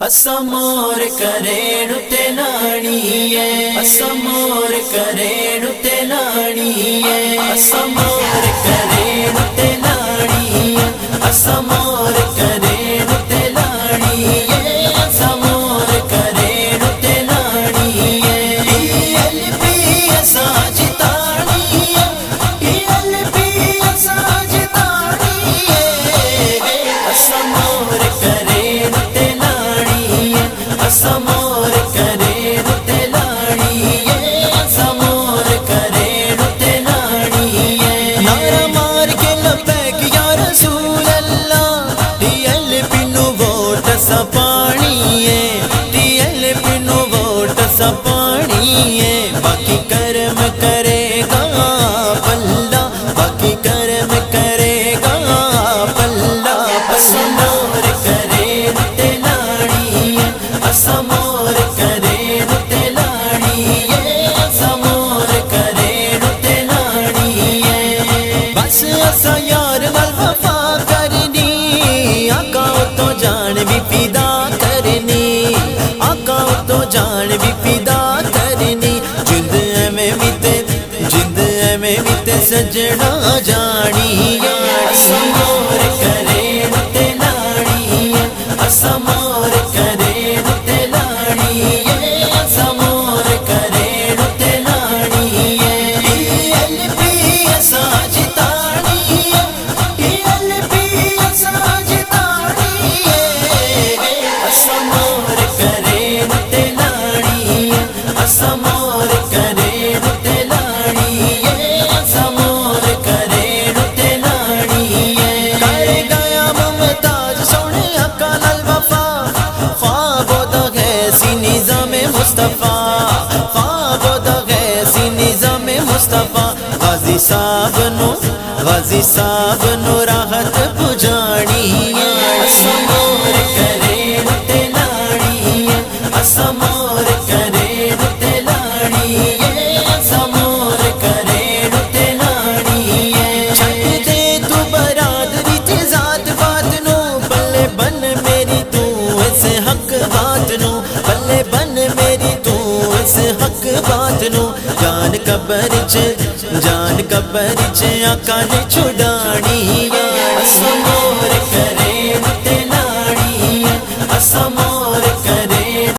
असमोर करेणु ते नाणीये, असमोर करेणु ते नाणीये, असमोर करेणु ते नाणीये, असमोर करेणु ते नाणीये, असमोर करेणु ते नाणीये। ELP साजिताणीये, ELP साजिताणीये, असमोर करेणु ते असमोर करेणु ते नाणीये, असमोर करेणु ते नाणीये। नारा मार के लब्बैक या रसूल अल्लाह, TLP नु वोट सा पाणीये, TLP नु वोट सा पाणीये। बाकी कर्म करेगा पल्ला, बाकी कर्म करेगा पल्ला। असमोर करेणु ते नाणीये, असमोर करेणु ते नाणीये, असमोर करेणु ते नाणीये। बस असा यार नाल वफा करनी, आका तो जान भी फिदा करनी, आका तो जान भी फिदा करनी। जिंद एवें भी ते सजना जानी, असमोर करेणु ते नाणीये, असमोर करेणु ते नाणीये, असमोर करेणु ते नाणीये। ELP साजिताणीये, ELP साजिताणीये, असमोर करेणु ते नाणीये, असमोर करेणु ते नाणीये, असमोर करेणु ते नाणीये। कर गया मुमताज सोने हक्का नाल वफा, ख्वाबो दा गैसी निज़ामे मुस्तफा, ख्वाबो दा गैसी निज़ामे मुस्तफा। गाजी साहब नु राहत पुजानी, असमोर करेणु ते नाणीये, असमोर करेणु ते नाणीये, असमोर करेणु ते नाणीये। छट दे तू बरादरी ते जात बात नु, बल्ले बन मेरी तू इस हक बात नु, बल्ले बन मेरी तू इस हक बात नु। जान कबर च आका ने छुड़ानी।